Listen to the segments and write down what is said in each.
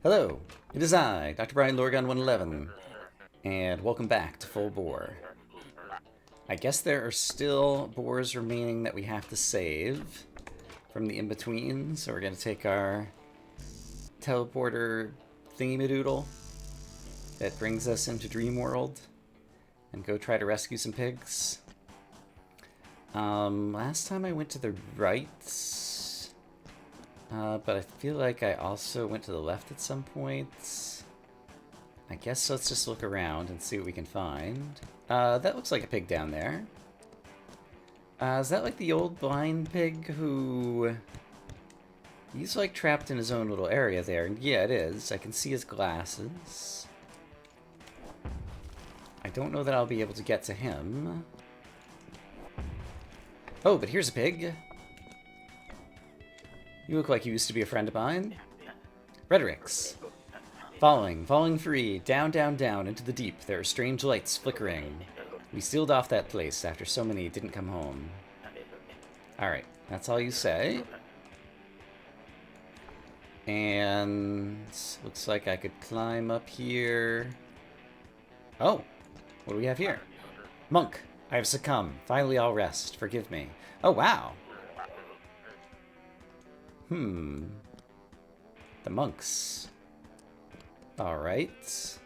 Hello, it is I, Dr. Brian Lorgon 111, and welcome back to Full Boar. I guess there are still boars remaining that we have to save from the in-between, so we're going to take our teleporter thingy-madoodle that brings us into Dream World and go try to rescue some pigs. Last time I went to the right, but I feel like I also went to the left at some point. I guess let's just look around and see what we can find. That looks like a pig down there. Is that like the old blind pig who... He's like trapped in his own little area there. Yeah, it is. I can see his glasses. I don't know that I'll be able to get to him. Oh, but here's a pig. You look like you used to be a friend of mine. Rhetorics. Falling free, down, down, down, into the deep. There are strange lights flickering. We sealed off that place after so many didn't come home. Alright, that's all you say. And looks like I could climb up here. Oh, what do we have here? Monk, I have succumbed. Finally I'll rest. Forgive me. Oh, wow. The monks. Alright.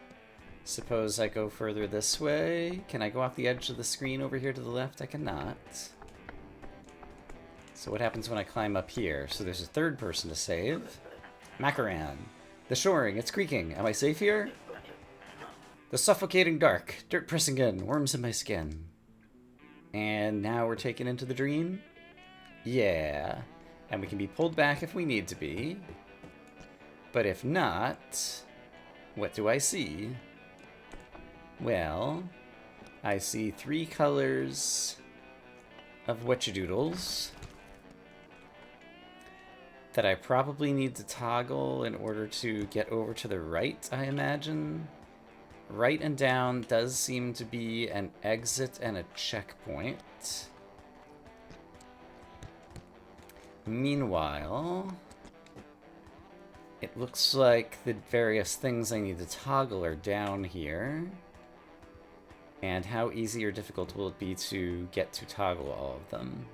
Suppose I go further this way. Can I go off the edge of the screen over here to the left? I cannot. So what happens when I climb up here? So there's a third person to save. Macaran. The shoring, it's creaking. Am I safe here? The suffocating dark. Dirt pressing in. Worms in my skin. And now we're taken into the dream? Yeah. And we can be pulled back if we need to be. But if not, what do I see? Well, I see 3 colors of witchadoodles that I probably need to toggle in order to get over to the right, I imagine. Right and down does seem to be an exit and a checkpoint. Meanwhile, it looks like the various things I need to toggle are down here. And how easy or difficult will it be to get to toggle all of them?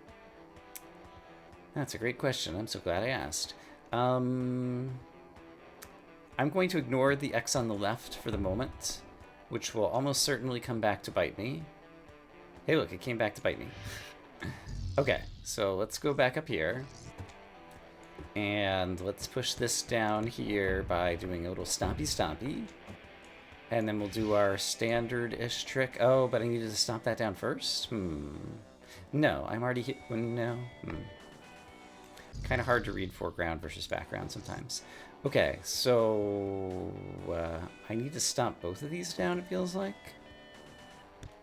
That's a great question. I'm so glad I asked. I'm going to ignore the X on the left for the moment, which will almost certainly come back to bite me. Hey, look, it came back to bite me. Okay, so let's go back up here. And let's push this down here by doing a little stompy stompy. And then we'll do our standard-ish trick. Oh, but I needed to stomp that down first? No, I'm already hit. No. Kind of hard to read foreground versus background sometimes. Okay, so I need to stomp both of these down, it feels like.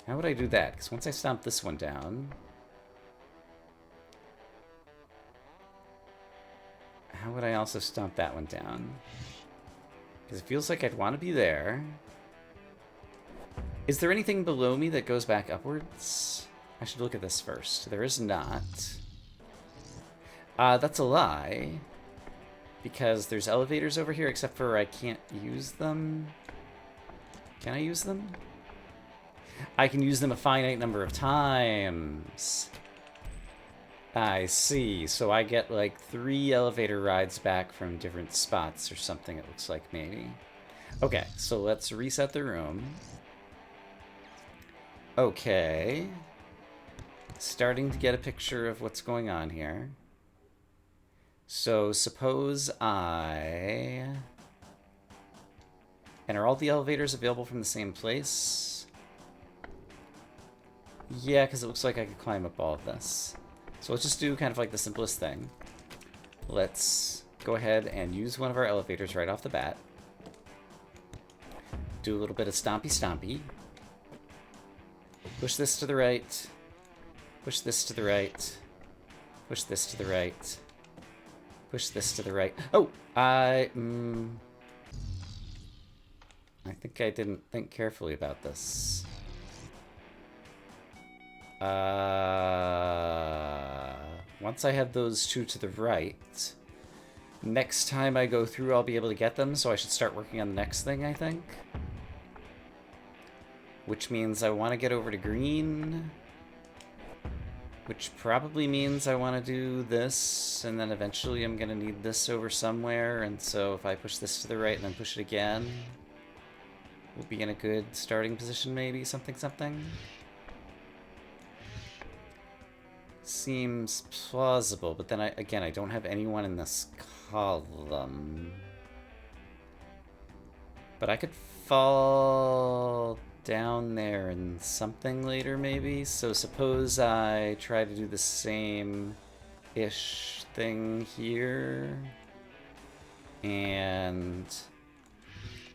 How would I do that? Because once I stomp this one down... How would I also stomp that one down? Because it feels like I'd want to be there. Is there anything below me that goes back upwards? I should look at this first. There is not. That's a lie. Because there's elevators over here, except for I can't use them. Can I use them? I can use them a finite number of times. I see. So I get like 3 elevator rides back from different spots or something, it looks like, maybe. Okay, so let's reset the room. Okay. Starting to get a picture of what's going on here. So suppose I... And are all the elevators available from the same place? Yeah, because it looks like I could climb up all of this. So let's just do kind of like the simplest thing. Let's go ahead and use one of our elevators right off the bat. Do a little bit of stompy stompy. Push this to the right. Push this to the right. Push this to the right. Push this to the right. Oh! I think I didn't think carefully about this. Once I had those 2 to the right, Next time I go through, I'll be able to get them, so I should start working on the next thing, I think. Which means I want to get over to green. Which probably means I want to do this, and then eventually I'm going to need this over somewhere, and so if I push this to the right and then push it again, we'll be in a good starting position maybe, something. Seems plausible, but then again, I don't have anyone in this column. But I could fall down there and something later maybe. So suppose I try to do the same-ish thing here. And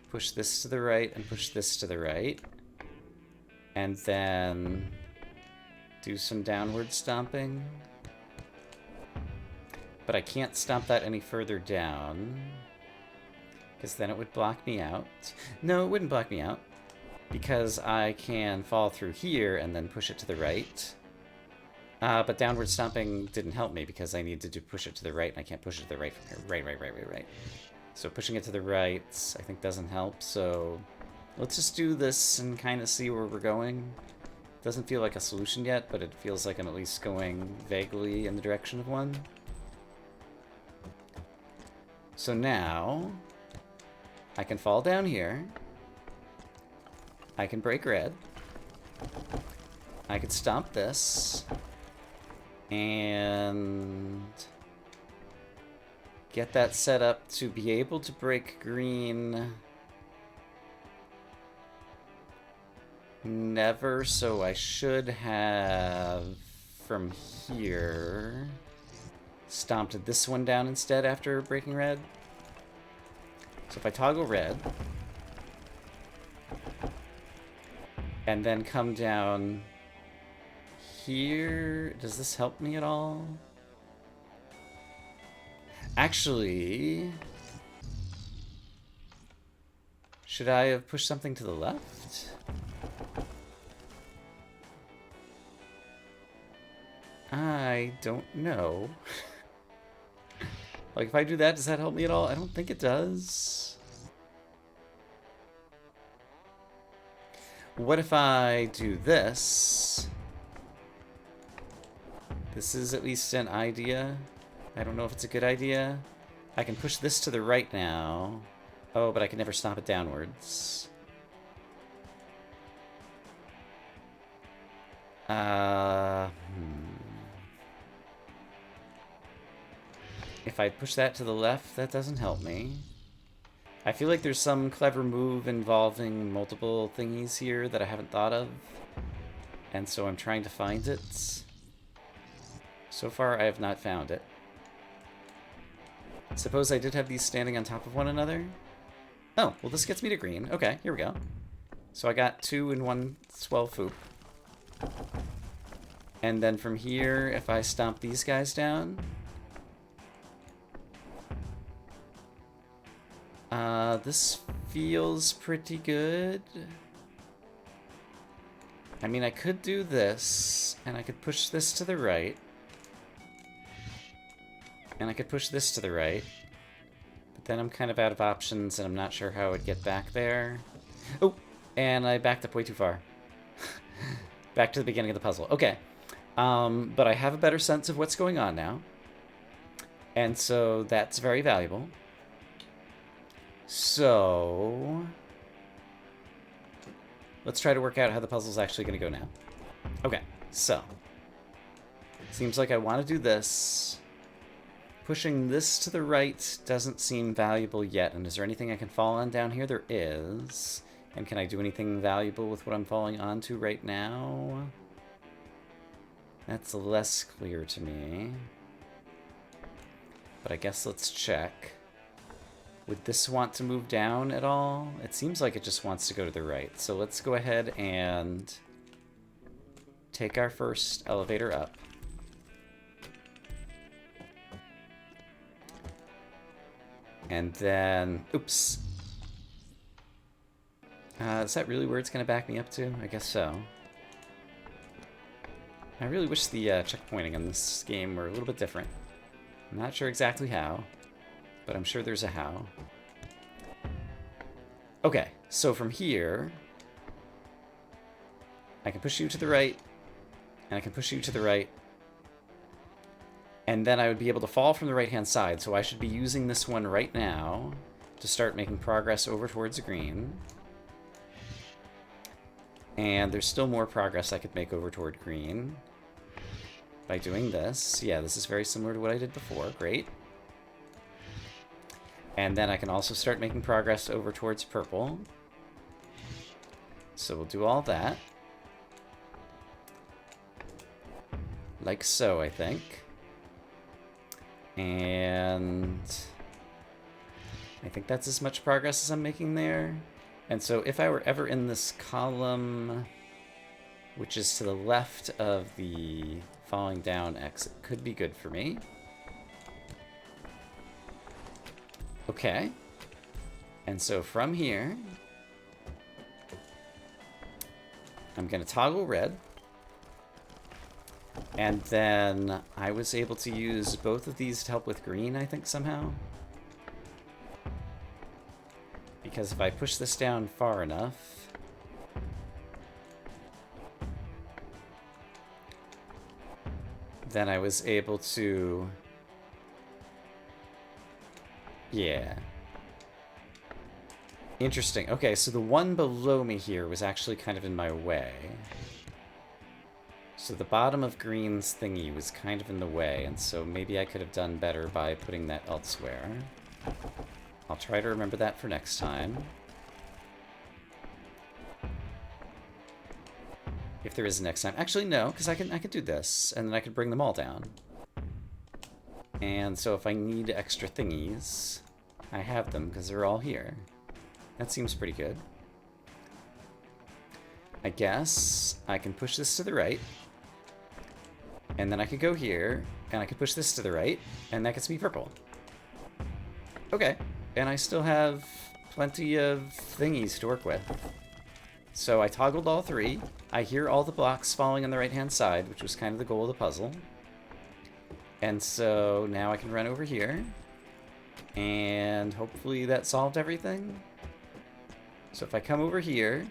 push this to the right and push this to the right. And then do some downward stomping. But I can't stomp that any further down, because then it would block me out. No, it wouldn't block me out, because I can fall through here and then push it to the right. But downward stomping didn't help me, because I needed to push it to the right, and I can't push it to the right from here. Right. So pushing it to the right, I think, doesn't help, so let's just do this and kind of see where we're going. Doesn't feel like a solution yet, but it feels like I'm at least going vaguely in the direction of one. So now I can fall down here. I can break red. I could stomp this. And get that set up to be able to break green. Never, so I should have, from here, stomped this one down instead after breaking red. So if I toggle red, and then come down here, does this help me at all? Actually, should I have pushed something to the left? I don't know. Like, if I do that, does that help me at all? I don't think it does. What if I do this? This is at least an idea. I don't know if it's a good idea. I can push this to the right now. Oh, but I can never stomp it downwards. If I push that to the left, that doesn't help me. I feel like there's some clever move involving multiple thingies here that I haven't thought of. And so I'm trying to find it. So far, I have not found it. Suppose I did have these standing on top of one another? Oh, well this gets me to green. Okay, here we go. So I got 2 in one swell foop. And then from here, if I stomp these guys down... this feels pretty good. I mean, I could do this, and I could push this to the right. And I could push this to the right. But then I'm kind of out of options, and I'm not sure how I would get back there. Oh, and I backed up way too far. Back to the beginning of the puzzle. Okay. But I have a better sense of what's going on now. And so that's very valuable. So let's try to work out how the puzzle's actually going to go now. Okay, so seems like I want to do this. Pushing this to the right doesn't seem valuable yet. And is there anything I can fall on down here? There is. And can I do anything valuable with what I'm falling onto right now? That's less clear to me. But I guess let's check. Would this want to move down at all? It seems like it just wants to go to the right. So let's go ahead and take our first elevator up. And then, oops. Is that really where it's going to back me up to? I guess so. I really wish the checkpointing in this game were a little bit different. I'm not sure exactly how. but I'm sure there's a how. Okay, so from here, I can push you to the right, and I can push you to the right, and then I would be able to fall from the right-hand side, so I should be using this one right now to start making progress over towards green. And there's still more progress I could make over toward green by doing this. Yeah, this is very similar to what I did before. Great. And then I can also start making progress over towards purple. So we'll do all that. Like so, I think. And I think that's as much progress as I'm making there. And so if I were ever in this column, which is to the left of the falling down X, it could be good for me. Okay. And so from here, I'm going to toggle red. And then I was able to use both of these to help with green, I think, somehow. Because if I push this down far enough, then I was able to... Yeah. Interesting. Okay, so the one below me here was actually kind of in my way. So the bottom of green's thingy was kind of in the way, and so maybe I could have done better by putting that elsewhere. I'll try to remember that for next time. If there is a next time. Actually, no, because I could do this, and then I could bring them all down. And so if I need extra thingies, I have them because they're all here. That seems pretty good. I guess I can push this to the right. And then I could go here, and I could push this to the right, and that gets me purple. Okay. And I still have plenty of thingies to work with. So I toggled all three. I hear all the blocks falling on the right-hand side, which was kind of the goal of the puzzle. And so now I can run over here. And hopefully that solved everything. So if I come over here,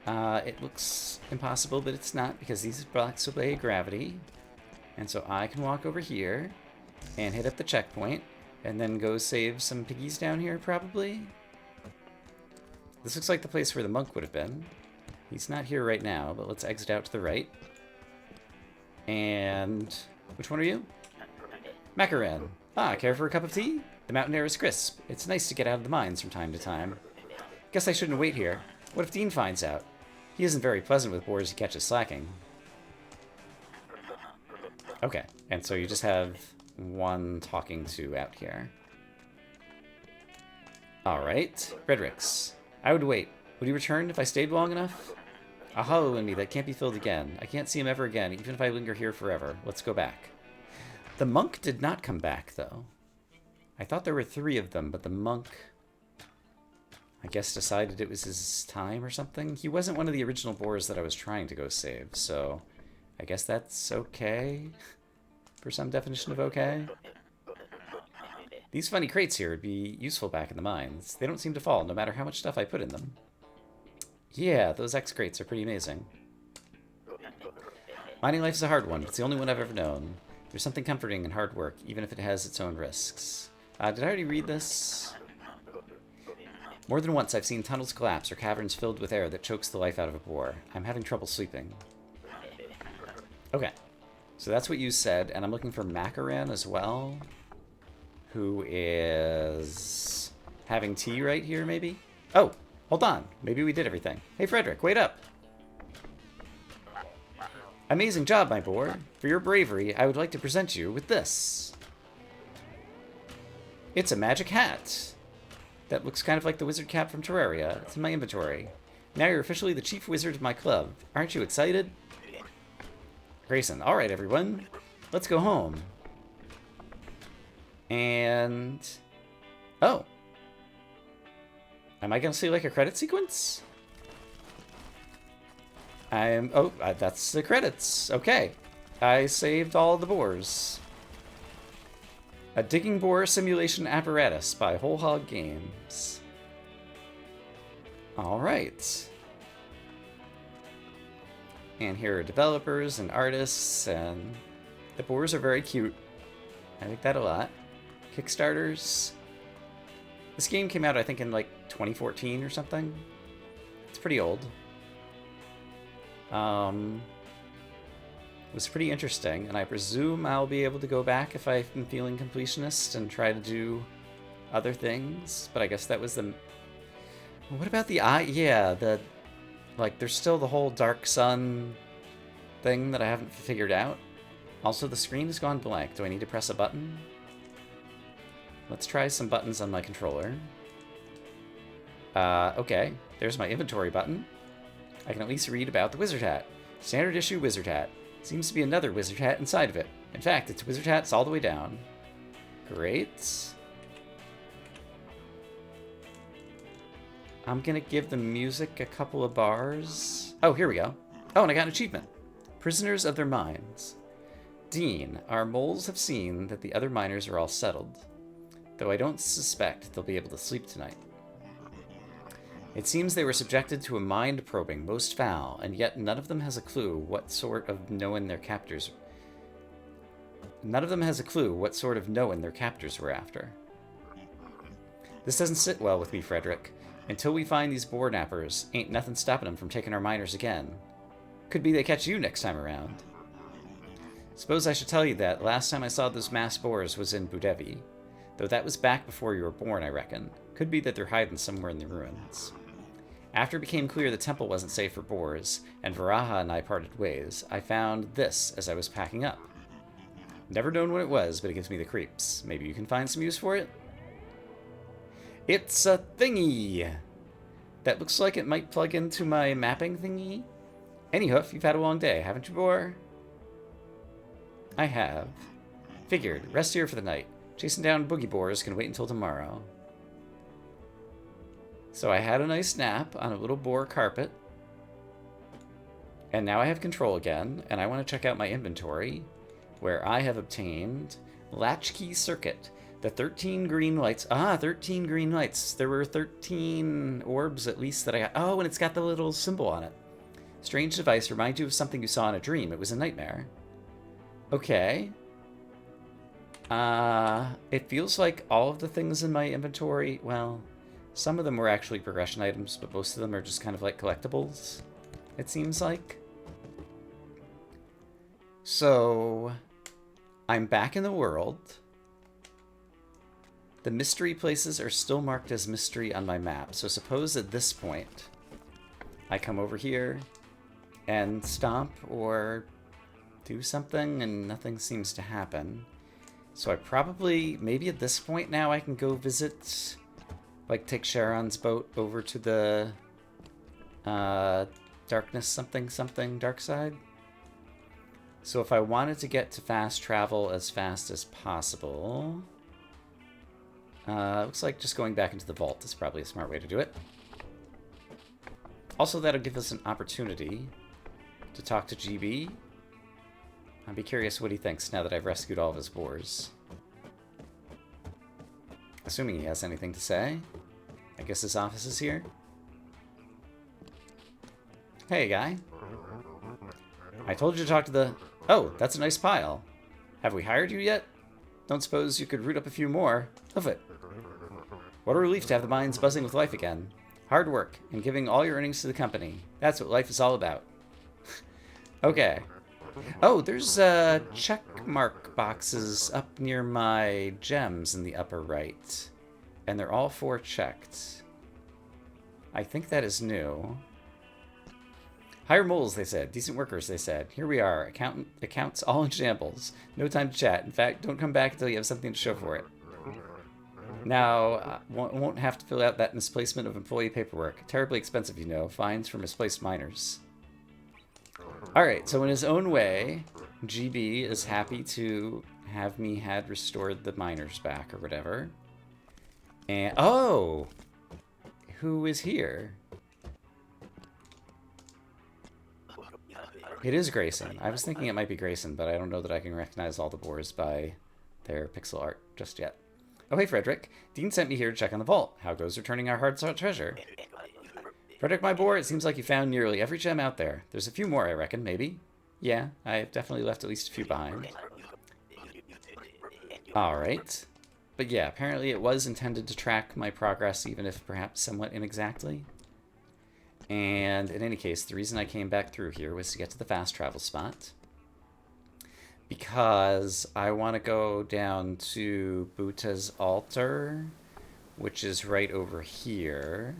it looks impossible, but it's not, because these blocks obey gravity. And so I can walk over here and hit up the checkpoint, and then go save some piggies down here, probably. This looks like the place where the monk would have been. He's not here right now, but let's exit out to the right. And... which one are you? Macaron. Ah, care for a cup of tea? The mountain air is crisp. It's nice to get out of the mines from time to time. Guess I shouldn't wait here. What if Dean finds out? He isn't very pleasant with boars he catches slacking. Okay, and so you just have one talking to out here. Alright, Fredericks. I would wait. Would he return if I stayed long enough? A hollow in me that can't be filled again. I can't see him ever again, even if I linger here forever. Let's go back. The monk did not come back, though. I thought there were 3 of them, but the monk, I guess, decided it was his time or something. He wasn't one of the original boars that I was trying to go save, so I guess that's okay, for some definition of okay. These funny crates here would be useful back in the mines. They don't seem to fall, no matter how much stuff I put in them. Yeah, those X crates are pretty amazing. Mining life is a hard one, but it's the only one I've ever known. There's something comforting in hard work, even if it has its own risks. Did I already read this? More than once I've seen tunnels collapse or caverns filled with air that chokes the life out of a boar. I'm having trouble sleeping. Okay, so that's what you said, and I'm looking for Macaron as well, who is having tea right here, maybe? Oh, hold on. Maybe we did everything. Hey, Frederick, wait up. Amazing job, my boar. For your bravery, I would like to present you with this. It's a magic hat. That looks kind of like the wizard cap from Terraria. It's in my inventory. Now you're officially the chief wizard of my club. Aren't you excited? Grayson, all right, everyone. Let's go home. And... oh. Am I going to see, like, a credit sequence? oh, that's the credits. Okay. I saved all the boars. A digging boar simulation apparatus by Whole Hog Games. Alright. And here are developers and artists, and the boars are very cute. I like that a lot. Kickstarters. This game came out, I think, in like 2014 or something. It's pretty old. It was pretty interesting, and I presume I'll be able to go back if I'm feeling completionist and try to do other things. But I guess that was the... What about the eye? Yeah, the... Like, there's still the whole Dark Sun thing that I haven't figured out. Also, the screen has gone blank. Do I need to press a button? Let's try some buttons on my controller. Okay. There's my inventory button. I can at least read about the wizard hat. Standard issue wizard hat. Seems to be another wizard hat inside of it. In fact, it's wizard hats all the way down. Great. I'm gonna give the music a couple of bars. Oh, here we go. Oh, and I got an achievement. Prisoners of their minds. Dean, our moles have seen that the other miners are all settled, though I don't suspect they'll be able to sleep tonight. It seems they were subjected to a mind probing most foul, and yet none of them has a clue what sort of knowing their captors were after. This doesn't sit well with me, Frederick. Until we find these boar nappers, ain't nothing stopping them from taking our miners again. Could be they catch you next time around. Suppose I should tell you that last time I saw those masked boars was in Budevi, though that was back before you were born, I reckon. Could be that they're hiding somewhere in the ruins. After it became clear the temple wasn't safe for boars, and Varaha and I parted ways, I found this as I was packing up. Never known what it was, but it gives me the creeps. Maybe you can find some use for it? It's a thingy! That looks like it might plug into my mapping thingy. Anyhoof, you've had a long day, haven't you, boar? I have. Figured. Rest here for the night. Chasing down boogie boars can wait until tomorrow. So I had a nice nap on a little boar carpet. And now I have control again, and I want to check out my inventory, where I have obtained Latchkey Circuit. The 13 green lights. 13 green lights. There were 13 orbs at least that I got. Oh, and it's got the little symbol on it. Strange device. Reminds you of something you saw in a dream. It was a nightmare. Okay. It feels like all of the things in my inventory, well, some of them were actually progression items, but most of them are just kind of like collectibles, it seems like. So, I'm back in the world. The mystery places are still marked as mystery on my map. So suppose at this point, I come over here and stomp or do something and nothing seems to happen. So I probably, maybe at this point now I can go visit, like take Sharon's boat over to the darkness something dark side. So if I wanted to get to fast travel as fast as possible, looks like just going back into the vault is probably a smart way to do it. Also, that'll give us an opportunity to talk to GB. I'd be curious what he thinks now that I've rescued all of his boars. Assuming he has anything to say. I guess his office is here. Hey, guy. I told you to talk to the... Oh, that's a nice pile. Have we hired you yet? Don't suppose you could root up a few more? Hoof it. What a relief to have the mines buzzing with life again. Hard work, and giving all your earnings to the company. That's what life is all about. Okay. Oh, there's check mark boxes up near my gems in the upper right. And they're all 4 checked. I think that is new. Hire moles, they said. Decent workers, they said. Here we are. Accounts all in shambles. No time to chat. In fact, don't come back until you have something to show for it. Now, won't have to fill out that misplacement of employee paperwork. Terribly expensive, you know. Fines for misplaced miners. Alright, so in his own way, GB is happy to have me had restored the miners back or whatever. And, oh! Who is here? It is Grayson. I was thinking it might be Grayson, but I don't know that I can recognize all the boars by their pixel art just yet. Oh, hey, Frederick. Dean sent me here to check on the vault. How goes returning our hard-sought treasure? Frederick, my boar, it seems like you found nearly every gem out there. There's a few more, I reckon, maybe? Yeah, I've definitely left at least a few behind. Alright. But yeah, apparently it was intended to track my progress, even if perhaps somewhat inexactly. And in any case, the reason I came back through here was to get to the fast travel spot. Because I want to go down to Buddha's altar, which is right over here.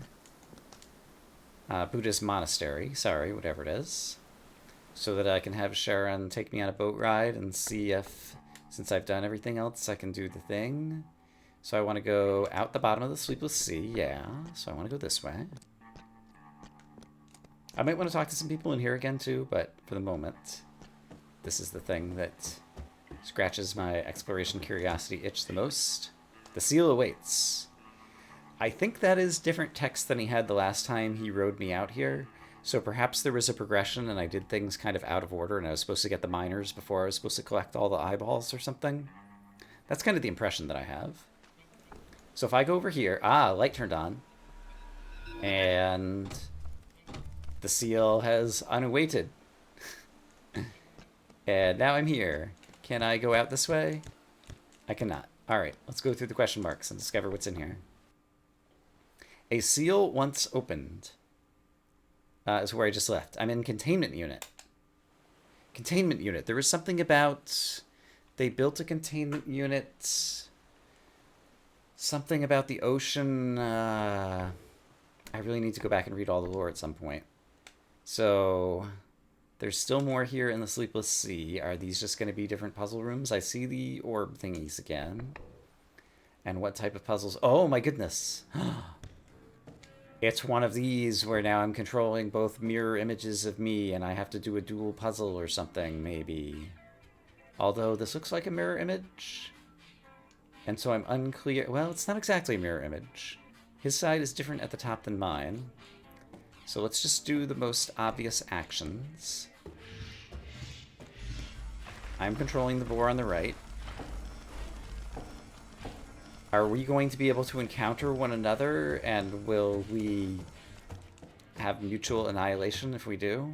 Buddha's monastery, sorry, whatever it is. So that I can have Sharon take me on a boat ride and see if, since I've done everything else, I can do the thing. So I want to go out the bottom of the Sleepless Sea, yeah. So I want to go this way. I might want to talk to some people in here again too, but for the moment, this is the thing that scratches my exploration curiosity itch the most. The seal awaits. I think that is different text than he had the last time he rode me out here. So perhaps there was a progression and I did things kind of out of order and I was supposed to get the miners before I was supposed to collect all the eyeballs or something. That's kind of the impression that I have. So if I go over here, light turned on. And the seal has unawaited. And now I'm here. Can I go out this way? I cannot. Alright, let's go through the question marks and discover what's in here. A seal once opened is where I just left. I'm in containment unit. Containment unit. There was something about... They built a containment unit. Something about the ocean. I really need to go back and read all the lore at some point. So... There's still more here in the Sleepless Sea. Are these just going to be different puzzle rooms? I see the orb thingies again. And what type of puzzles? Oh my goodness. It's one of these where now I'm controlling both mirror images of me and I have to do a dual puzzle or something, maybe. Although this looks like a mirror image. And so I'm unclear. Well, it's not exactly a mirror image. His side is different at the top than mine. So let's just do the most obvious actions. I'm controlling the boar on the right. Are we going to be able to encounter one another, and will we have mutual annihilation if we do?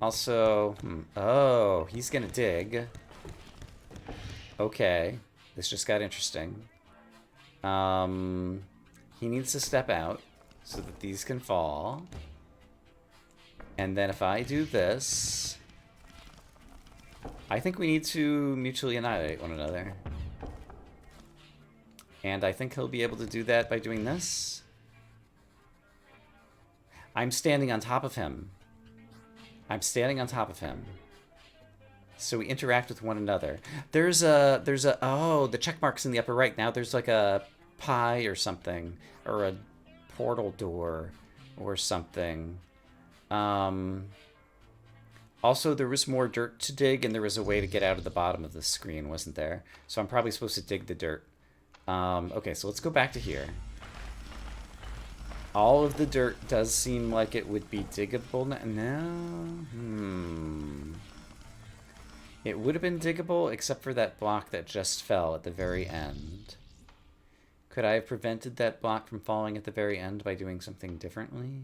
Also, oh, he's gonna dig. Okay, this just got interesting. He needs to step out so that these can fall. And then if I do this, I think we need to mutually annihilate one another. And I think he'll be able to do that by doing this. I'm standing on top of him. I'm standing on top of him. So we interact with one another. Oh, the check mark's in the upper right. Now there's like a pie or something, or a portal door or something. Also, there was more dirt to dig, and there was a way to get out of the bottom of the screen, wasn't there? So I'm probably supposed to dig the dirt. Okay, so let's go back to here. All of the dirt does seem like it would be diggable now. It would have been diggable, except for that block that just fell at the very end. Could I have prevented that block from falling at the very end by doing something differently?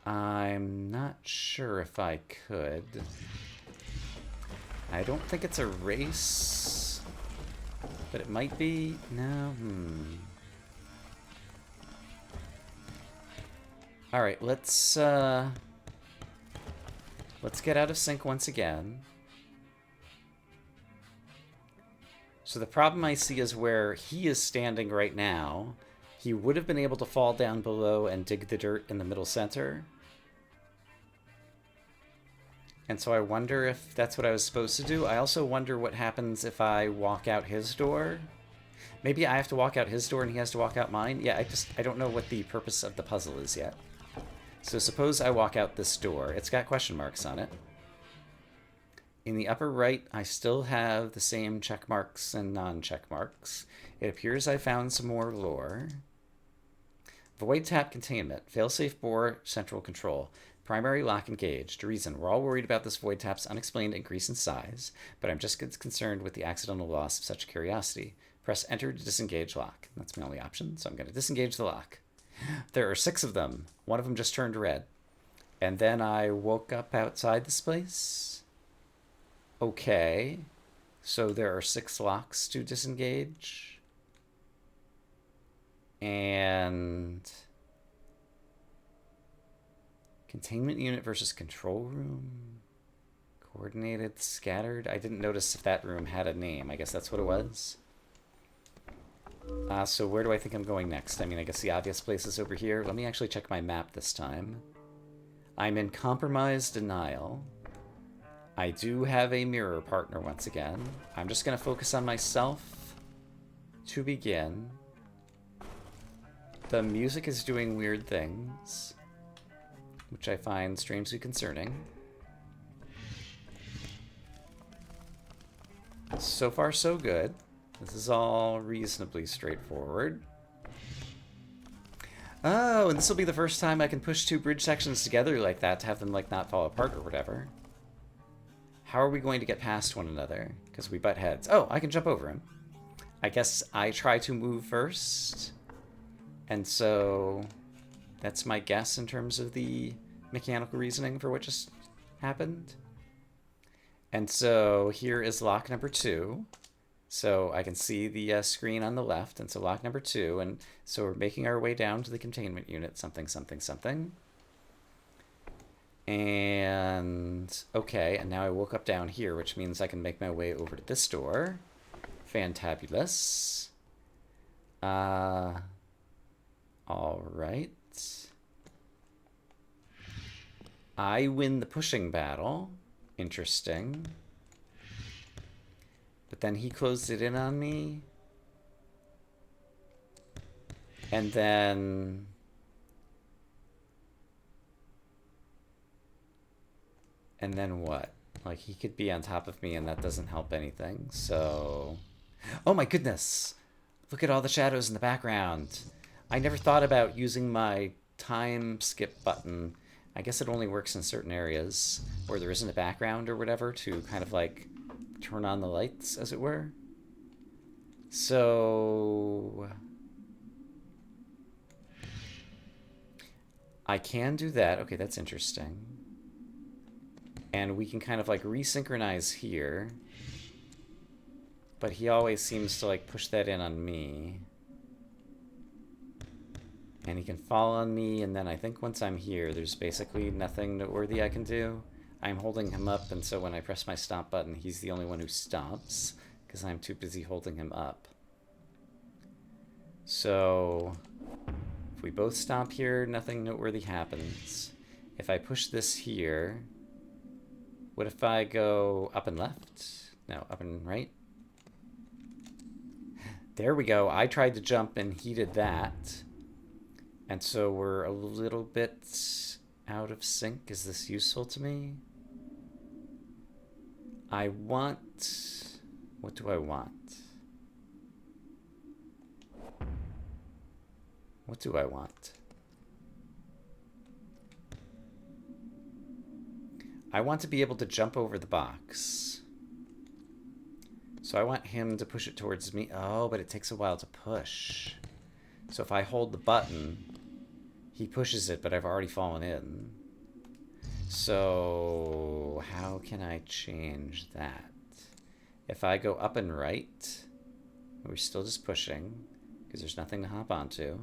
I'm not sure if I could. I don't think it's a race, but it might be. No. All right, let's get out of sync once again. So the problem I see is where he is standing right now. He would have been able to fall down below and dig the dirt in the middle center. And so I wonder if that's what I was supposed to do. I also wonder what happens if I walk out his door. Maybe I have to walk out his door and he has to walk out mine. Yeah, I don't know what the purpose of the puzzle is yet. So suppose I walk out this door. It's got question marks on it. In the upper right, I still have the same check marks and non-check marks. It appears I found some more lore. Void tap containment. Failsafe boar central control. Primary lock engaged. Reason, we're all worried about this void tap's unexplained increase in size, but I'm just concerned with the accidental loss of such curiosity. Press enter to disengage lock. That's my only option, so I'm going to disengage the lock. There are 6 of them. One of them just turned red. And then I woke up outside this place. Okay. So there are 6 locks to disengage. And containment unit versus control room. Coordinated, scattered. I didn't notice if that room had a name. I guess that's what it was. So where do I think I'm going next? I mean, I guess the obvious place is over here. Let me actually check my map this time. I'm in compromised denial. I do have a mirror partner once again. I'm just going to focus on myself to begin. The music is doing weird things, which I find strangely concerning. So far, so good. This is all reasonably straightforward. Oh, and this will be the first time I can push 2 bridge sections together like that to have them, like, not fall apart or whatever. How are we going to get past one another? Because we butt heads. Oh, I can jump over him. I guess I try to move first. And so that's my guess in terms of the mechanical reasoning for what just happened. And so here is lock number 2. So I can see the screen on the left, and so lock number 2, and so we're making our way down to the containment unit, something, something, something. And, okay, and now I woke up down here, which means I can make my way over to this door. Fantabulous. All right. I win the pushing battle. Interesting. But then he closed it in on me. And then... And then what? Like, he could be on top of me and that doesn't help anything, so... Oh my goodness! Look at all the shadows in the background! I never thought about using my time skip button. I guess it only works in certain areas where there isn't a background or whatever to kind of like turn on the lights, as it were. So... I can do that. Okay, that's interesting. And we can kind of like resynchronize here. But he always seems to like push that in on me. And he can fall on me, and then I think once I'm here, there's basically nothing noteworthy I can do. I'm holding him up, and so when I press my stomp button, he's the only one who stops, because I'm too busy holding him up. So, if we both stomp here, nothing noteworthy happens. If I push this here, what if I go up and left? No, up and right? There we go. I tried to jump, and he did that. And so we're a little bit out of sync. Is this useful to me? I want... What do I want? What do I want? I want to be able to jump over the box. So I want him to push it towards me. Oh, but it takes a while to push. So if I hold the button, he pushes it, but I've already fallen in. So how can I change that? If I go up and right, we're still just pushing because there's nothing to hop onto.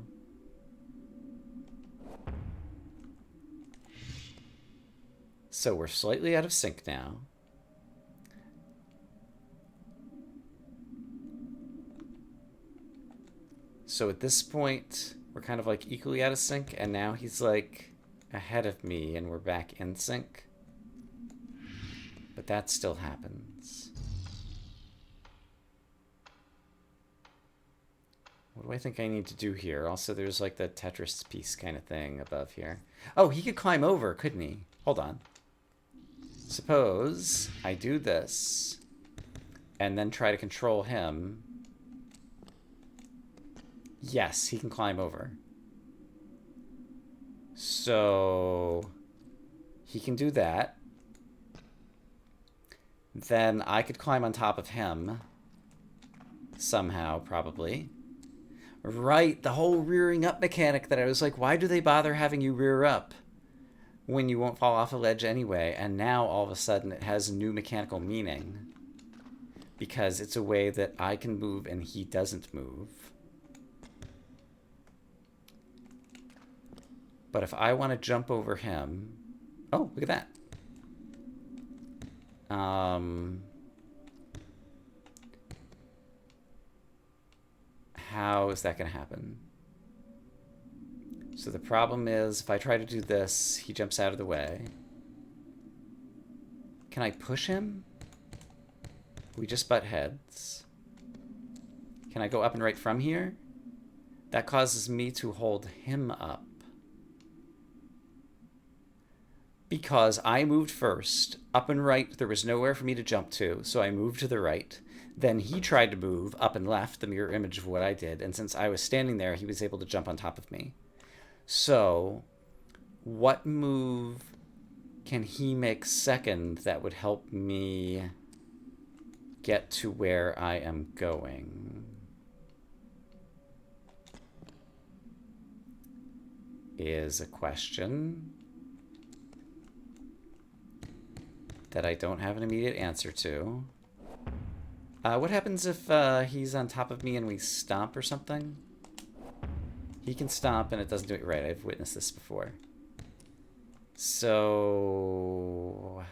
So we're slightly out of sync now. So at this point, we're kind of like equally out of sync, and now he's like ahead of me and we're back in sync. But that still happens. What do I think I need to do here? Also, there's like the Tetris piece kind of thing above here. Oh, he could climb over, couldn't he? Hold on. Suppose I do this and then try to control him. Yes, he can climb over. So He can do that. Then I could climb on top of him. Somehow, probably. Right, the whole rearing up mechanic that I was like, why do they bother having you rear up when you won't fall off a ledge anyway? And now, all of a sudden, it has new mechanical meaning. Because it's a way that I can move and he doesn't move. But if I want to jump over him... Oh, look at that. How is that going to happen? So the problem is, if I try to do this, he jumps out of the way. Can I push him? We just butt heads. Can I go up and right from here? That causes me to hold him up. Because I moved first. Up and right, there was nowhere for me to jump to, so I moved to the right. Then he tried to move up and left, the mirror image of what I did, and since I was standing there, he was able to jump on top of me. So, what move can he make second that would help me get to where I am going? Is a question that I don't have an immediate answer to. What happens if he's on top of me and we stomp or something? He can stomp and it doesn't do it right. I've witnessed this before. So...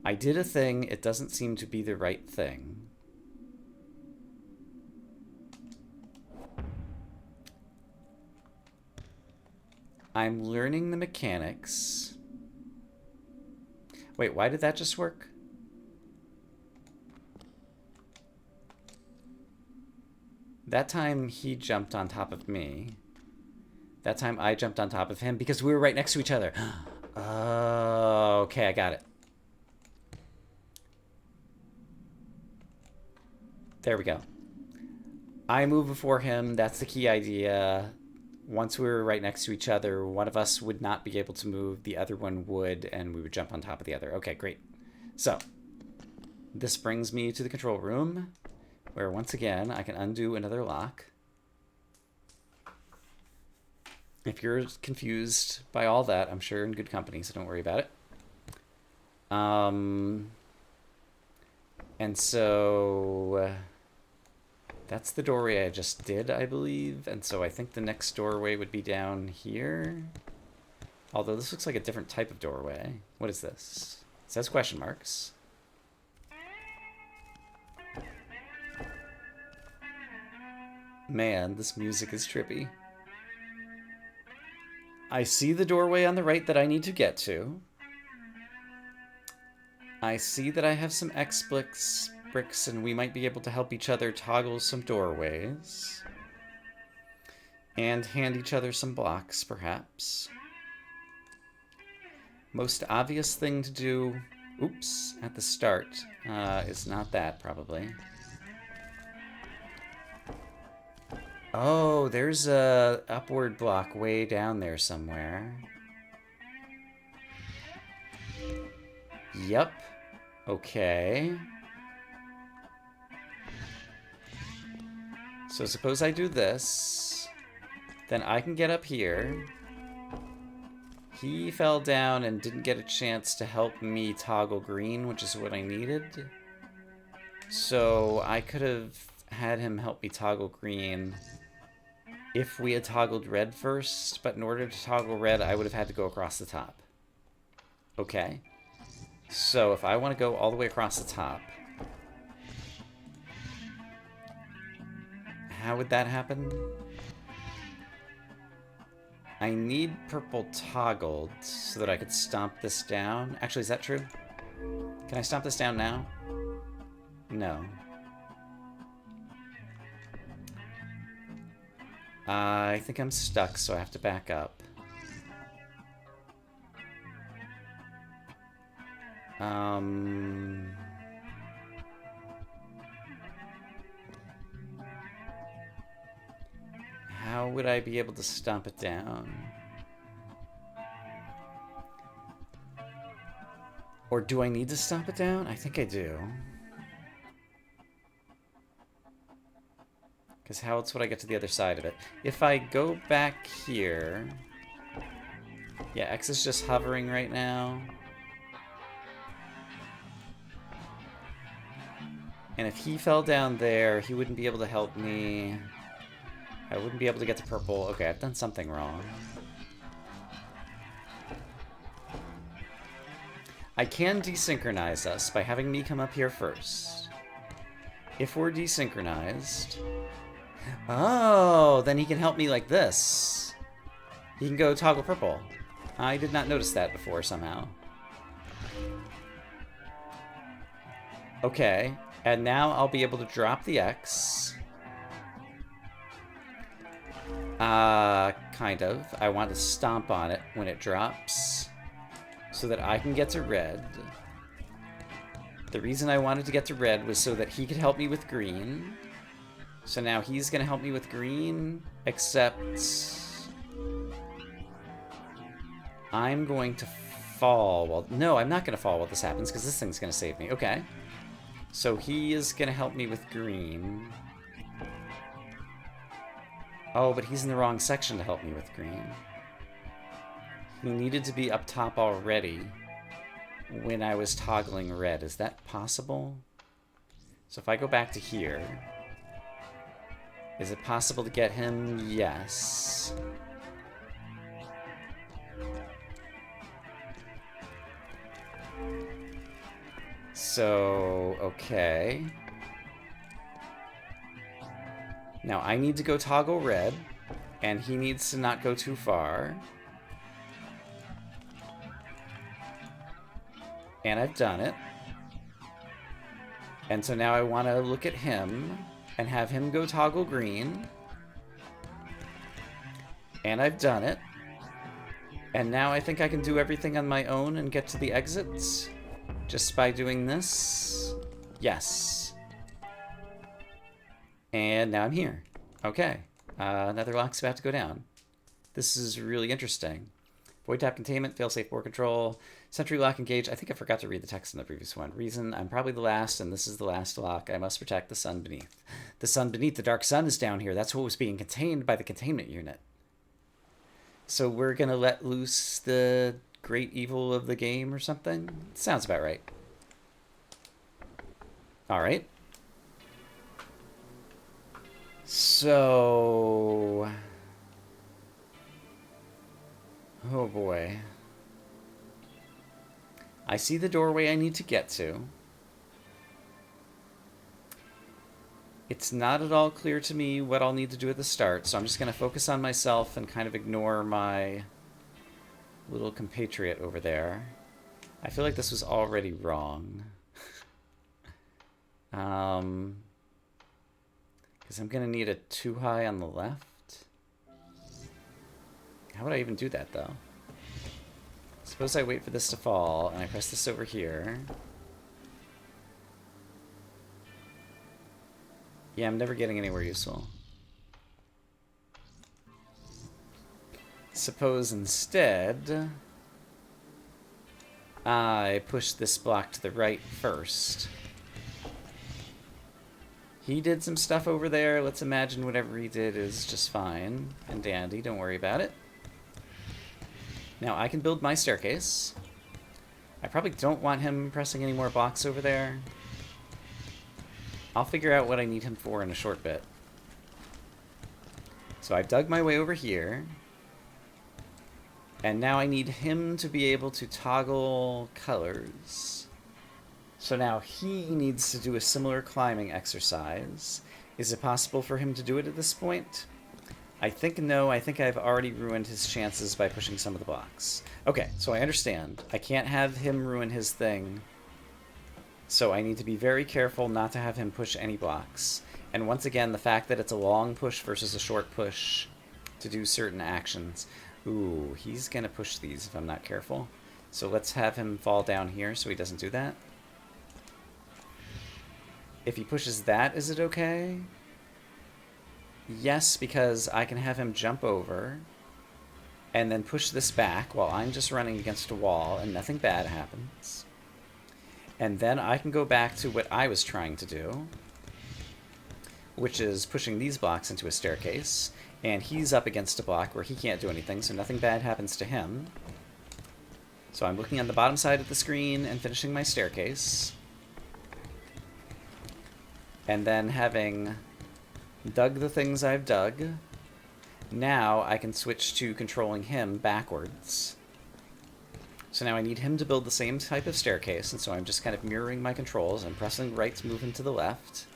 I did a thing. It doesn't seem to be the right thing. I'm learning the mechanics. Wait, why did that just work? That time he jumped on top of me. That time I jumped on top of him because we were right next to each other. Oh, okay, I got it. There we go. I move before him. That's the key idea. Once we were right next to each other, one of us would not be able to move, the other one would, and we would jump on top of the other. Okay, great. So, this brings me to the control room, where once again, I can undo another lock. If you're confused by all that, I'm sure in good company, so don't worry about it. And so... that's the doorway I just did, I believe. And so I think the next doorway would be down here. Although this looks like a different type of doorway. What is this? It says question marks. Man, this music is trippy. I see the doorway on the right that I need to get to. I see that I have some X-bricks, and we might be able to help each other toggle some doorways. And hand each other some blocks, perhaps. Most obvious thing to do, oops, at the start, is not that, probably. Oh, there's a upward block way down there somewhere. Yep. Okay. So suppose I do this. Then I can get up here. He fell down and didn't get a chance to help me toggle green, which is what I needed. So I could have had him help me toggle green if we had toggled red first, but in order to toggle red, I would have had to go across the top. Okay. So if I want to go all the way across the top, how would that happen? I need purple toggled so that I could stomp this down. Actually, is that true? Can I stomp this down now? No. I think I'm stuck, so I have to back up. How would I be able to stomp it down? Or do I need to stomp it down? I think I do. Because how else would I get to the other side of it? If I go back here... Yeah, X is just hovering right now. And if he fell down there, he wouldn't be able to help me. I wouldn't be able to get to purple. Okay, I've done something wrong. I can desynchronize us by having me come up here first. If we're desynchronized... Oh, then he can help me like this. He can go toggle purple. I did not notice that before somehow. Okay, and now I'll be able to drop the X. Kind of. I want to stomp on it when it drops so that I can get to red. The reason I wanted to get to red was so that he could help me with green. So now he's going to help me with green, except I'm going to fall. Well, no, I'm not going to fall while this happens because this thing's going to save me. Okay. So he is going to help me with green. Oh, but he's in the wrong section to help me with green. He needed to be up top already when I was toggling red. Is that possible? So if I go back to here... Is it possible to get him? Yes. So, okay. Now I need to go toggle red, and he needs to not go too far. And I've done it. And so now I want to look at him and have him go toggle green. And I've done it. And now I think I can do everything on my own and get to the exits just by doing this. Yes. And now I'm here. Okay. Another lock's about to go down. This is really interesting. Void tap containment, failsafe board control, sentry lock engage. I think I forgot to read the text in the previous one. Reason, I'm probably the last, and this is the last lock. I must protect the sun beneath. The sun beneath, the dark sun is down here. That's what was being contained by the containment unit. So we're going to let loose the great evil of the game or something? Sounds about right. Alright. So... Oh boy. I see the doorway I need to get to. It's not at all clear to me what I'll need to do at the start, so I'm just going to focus on myself and kind of ignore my little compatriot over there. I feel like this was already wrong. Because I'm going to need a 2 high on the left. How would I even do that, though? Suppose I wait for this to fall, and I press this over here. Yeah, I'm never getting anywhere useful. Suppose instead... I push this block to the right first. He did some stuff over there. Let's imagine whatever he did is just fine and dandy. Don't worry about it. Now, I can build my staircase. I probably don't want him pressing any more blocks over there. I'll figure out what I need him for in a short bit. So I've dug my way over here. And now I need him to be able to toggle colors. So now he needs to do a similar climbing exercise. Is it possible for him to do it at this point? I think no. I think I've already ruined his chances by pushing some of the blocks. Okay, so I understand. I can't have him ruin his thing. So I need to be very careful not to have him push any blocks. And once again, the fact that it's a long push versus a short push to do certain actions. Ooh, he's going to push these if I'm not careful. So let's have him fall down here so he doesn't do that. If he pushes that, is it okay? Yes, because I can have him jump over and then push this back while I'm just running against a wall and nothing bad happens. And then I can go back to what I was trying to do, which is pushing these blocks into a staircase. And he's up against a block where he can't do anything, so nothing bad happens to him. So I'm looking on the bottom side of the screen and finishing my staircase. And then having dug the things I've dug, now I can switch to controlling him backwards. So now I need him to build the same type of staircase, and so I'm just kind of mirroring my controls. I'm pressing right to move him to the left.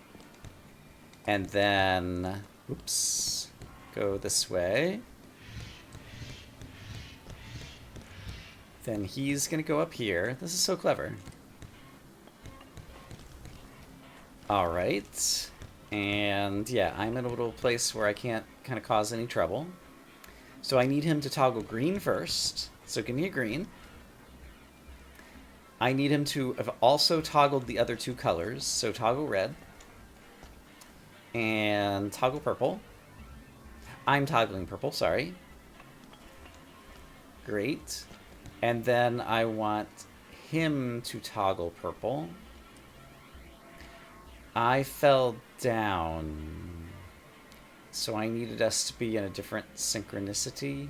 And then, oops, go this way. Then he's going to go up here. This is so clever. All right. And yeah, I'm in a little place where I can't kind of cause any trouble. So I need him to toggle green first. So give me a green. I need him to have also toggled the other two colors. So toggle red. And toggle purple. I'm toggling purple, sorry. Great. And then I want him to toggle purple. I fell down. So I needed us to be in a different synchronicity.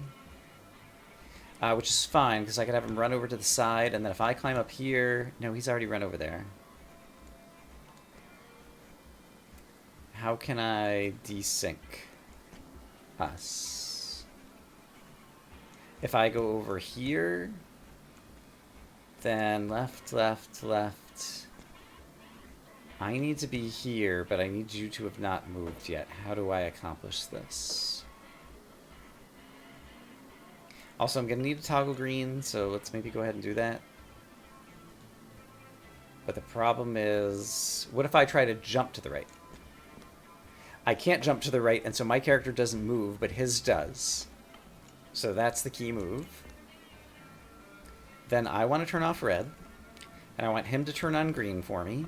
Which is fine, because I could have him run over to the side, and then if I climb up here... No, he's already run over there. How can I desync us? If I go over here, then left, left, left. I need to be here, but I need you to have not moved yet. How do I accomplish this? Also, I'm going to need to toggle green, so let's maybe go ahead and do that. But the problem is, what if I try to jump to the right? I can't jump to the right, and so my character doesn't move, but his does. So that's the key move. Then I want to turn off red, and I want him to turn on green for me.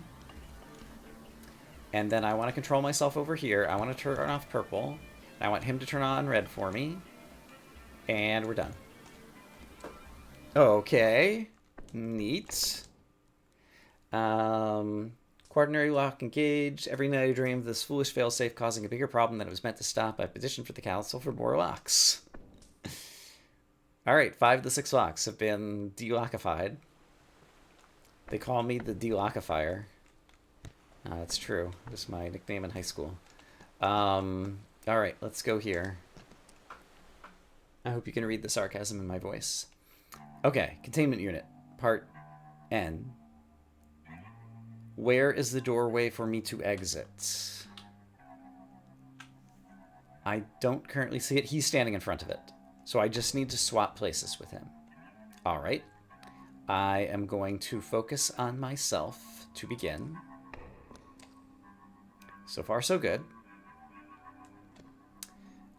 And then I want to control myself over here. I want to turn off purple. And I want him to turn on red for me. And we're done. Okay. Neat. Quaternary lock engaged. Every night I dream of this foolish failsafe causing a bigger problem than it was meant to stop. I petitioned for the council for more locks. Alright, 5 of the 6 locks have been delockified. They call me the delockifier. That's true. It was my nickname in high school. Alright, let's go here. I hope you can read the sarcasm in my voice. Okay, containment unit. Part N. Where is the doorway for me to exit? I don't currently see it. He's standing in front of it. So I just need to swap places with him. Alright. I am going to focus on myself to begin. So far, so good.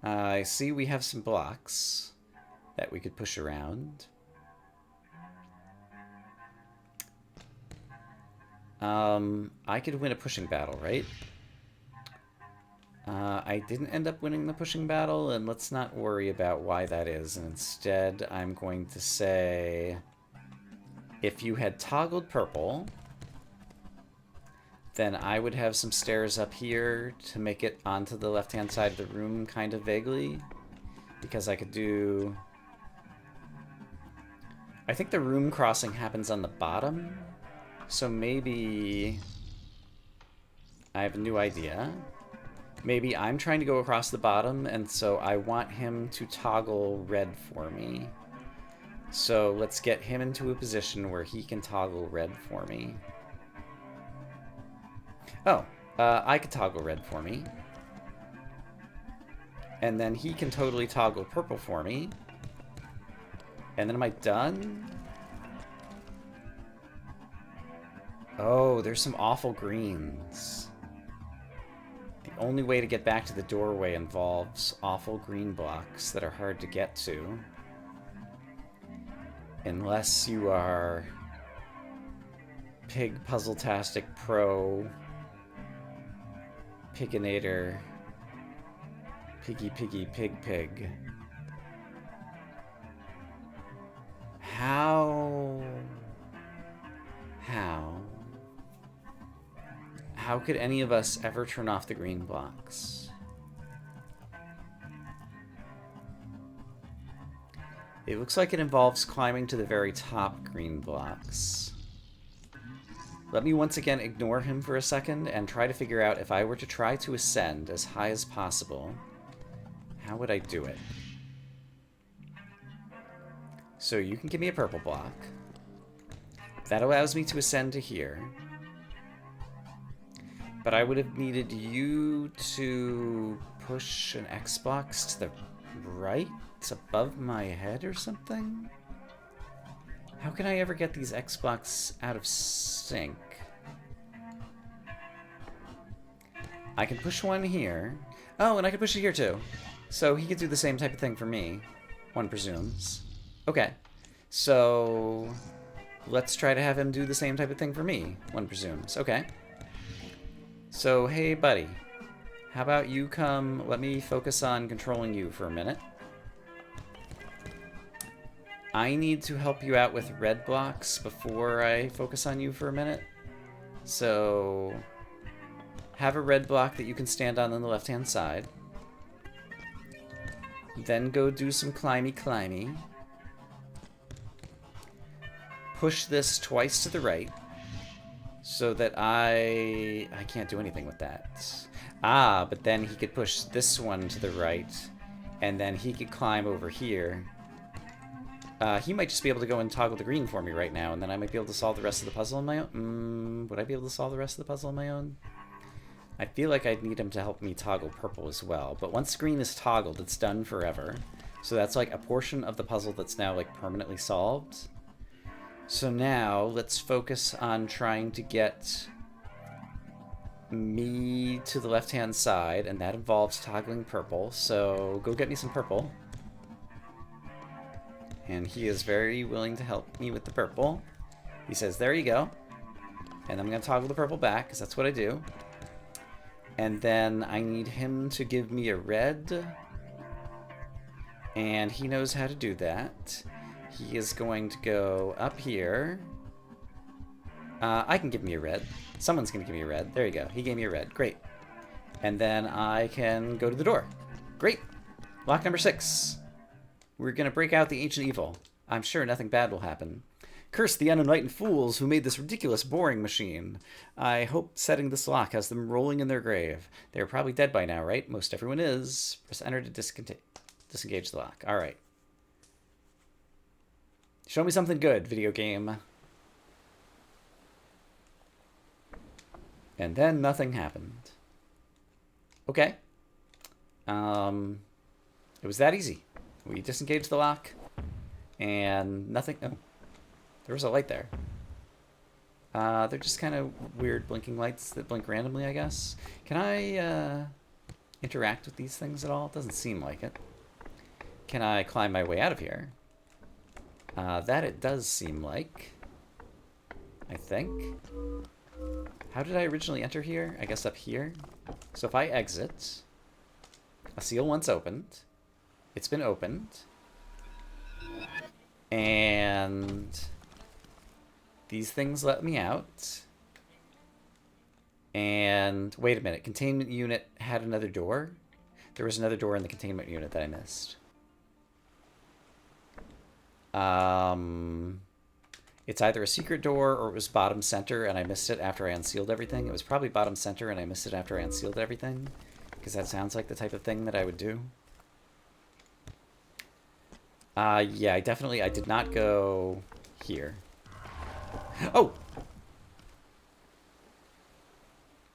I see we have some blocks that we could push around. I could win a pushing battle, right? I didn't end up winning the pushing battle, and let's not worry about why that is. And instead, I'm going to say, if you had toggled purple, then I would have some stairs up here to make it onto the left-hand side of the room, kind of vaguely. Because I could do... I think the room crossing happens on the bottom. So maybe... I have a new idea. Maybe I'm trying to go across the bottom, and so I want him to toggle red for me. So let's get him into a position where he can toggle red for me. Oh, I could toggle red for me. And then he can totally toggle purple for me. And then am I done? Oh, there's some awful greens. The only way to get back to the doorway involves awful green blocks that are hard to get to. Unless you are Pig Puzzle-tastic Pro, Piginator, Piggy Piggy Pig Pig. How? How could any of us ever turn off the green blocks? It looks like it involves climbing to the very top green blocks. Let me once again ignore him for a second and try to figure out if I were to try to ascend as high as possible, how would I do it? So you can give me a purple block. That allows me to ascend to here. But I would have needed you to push an Xbox to the right, above my head or something? How can I ever get these Xbox out of sync? I can push one here. Oh, and I can push it here too. So he could do the same type of thing for me, one presumes. Okay, so let's try to have him do the same type of thing for me, one presumes. Okay. So, hey buddy, how about you come, let me focus on controlling you for a minute. I need to help you out with red blocks before I focus on you for a minute. So, have a red block that you can stand on the left-hand side. Then go do some climby. Push this twice to the right. So that I can't do anything with that. Ah, but then he could push this one to the right, and then he could climb over here. He might just be able to go and toggle the green for me right now, and then I might be able to solve the rest of the puzzle on my own. Would I be able to solve the rest of the puzzle on my own? I feel like I'd need him to help me toggle purple as well, but once green is toggled, it's done forever. So that's like a portion of the puzzle that's now like permanently solved. So now, let's focus on trying to get me to the left-hand side, and that involves toggling purple, so go get me some purple. And he is very willing to help me with the purple. He says, there you go. And I'm going to toggle the purple back, because that's what I do. And then I need him to give me a red. And he knows how to do that. He is going to go up here. I can give me a red. Someone's going to give me a red. There you go. He gave me a red. Great. And then I can go to the door. Great. Lock number 6. We're going to break out the ancient evil. I'm sure nothing bad will happen. Curse the unenlightened fools who made this ridiculous boring machine. I hope setting this lock has them rolling in their grave. They're probably dead by now, right? Most everyone is. Press enter to disengage the lock. All right. Show me something good, video game. And then nothing happened. Okay. It was that easy. We disengaged the lock, and nothing. Oh, there was a light there. They're just kind of weird blinking lights that blink randomly, I guess. Can I interact with these things at all? It doesn't seem like it. Can I climb my way out of here? That it does seem like. I think. How did I originally enter here? I guess up here. So if I exit, a seal once opened. It's been opened. And these things let me out. And wait a minute, containment unit had another door? There was another door in the containment unit that I missed. It's either a secret door or it was bottom center and I missed it after I unsealed everything. It was probably bottom center and I missed it after I unsealed everything, because that sounds like the type of thing that I would do. Yeah, I did not go here. Oh!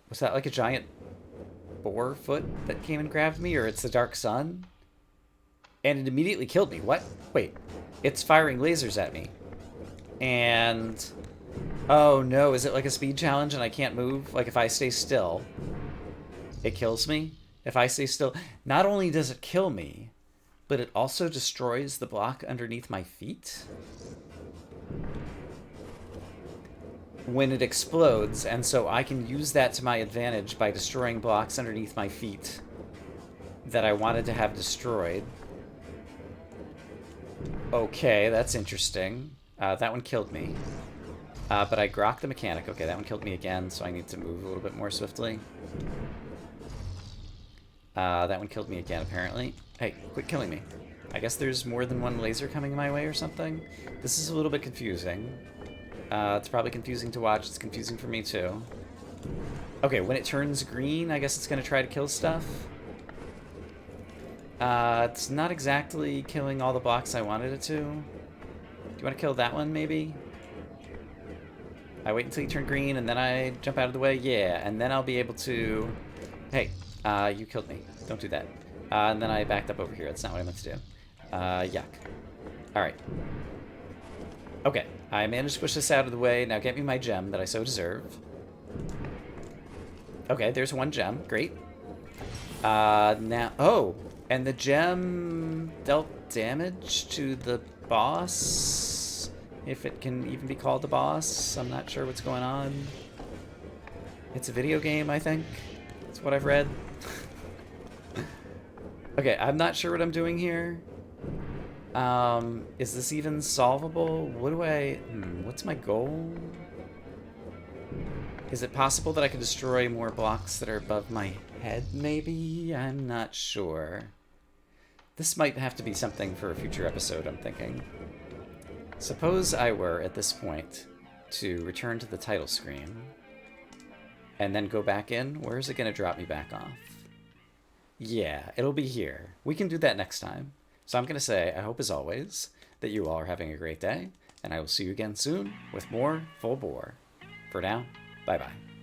Was that like a giant boar foot that came and grabbed me, or it's the dark sun? And it immediately killed me. What? Wait. It's firing lasers at me. And... oh no, is it like a speed challenge and I can't move? Like if I stay still, it kills me? If I stay still... not only does it kill me, but it also destroys the block underneath my feet when it explodes, and so I can use that to my advantage by destroying blocks underneath my feet that I wanted to have destroyed. Okay, that's interesting. That one killed me. But I grokked the mechanic. Okay, that one killed me again, so I need to move a little bit more swiftly. That one killed me again, apparently. Hey, quit killing me. I guess there's more than one laser coming my way or something. This is a little bit confusing. It's probably confusing to watch. It's confusing for me, too. Okay, when it turns green, I guess it's going to try to kill stuff. It's not exactly killing all the blocks I wanted it to. Do you want to kill that one, maybe? I wait until you turn green, and then I jump out of the way? Yeah, and then I'll be able to... Hey, you killed me. Don't do that. And then I backed up over here. That's not what I meant to do. Yuck. Alright. Okay, I managed to push this out of the way. Now get me my gem that I so deserve. Okay, there's one gem. Great. Now... Oh! And the gem dealt damage to the boss? If it can even be called the boss. I'm not sure what's going on. It's a video game, I think. That's what I've read. Okay, I'm not sure what I'm doing here. Is this even solvable? What do I... what's my goal? Is it possible that I can destroy more blocks that are above my head, maybe? I'm not sure. This might have to be something for a future episode, I'm thinking. Suppose I were, at this point, to return to the title screen, and then go back in. Where is it going to drop me back off? Yeah, it'll be here. We can do that next time. So I'm going to say, I hope as always, that you all are having a great day, and I will see you again soon with more Full Bore. For now, bye-bye.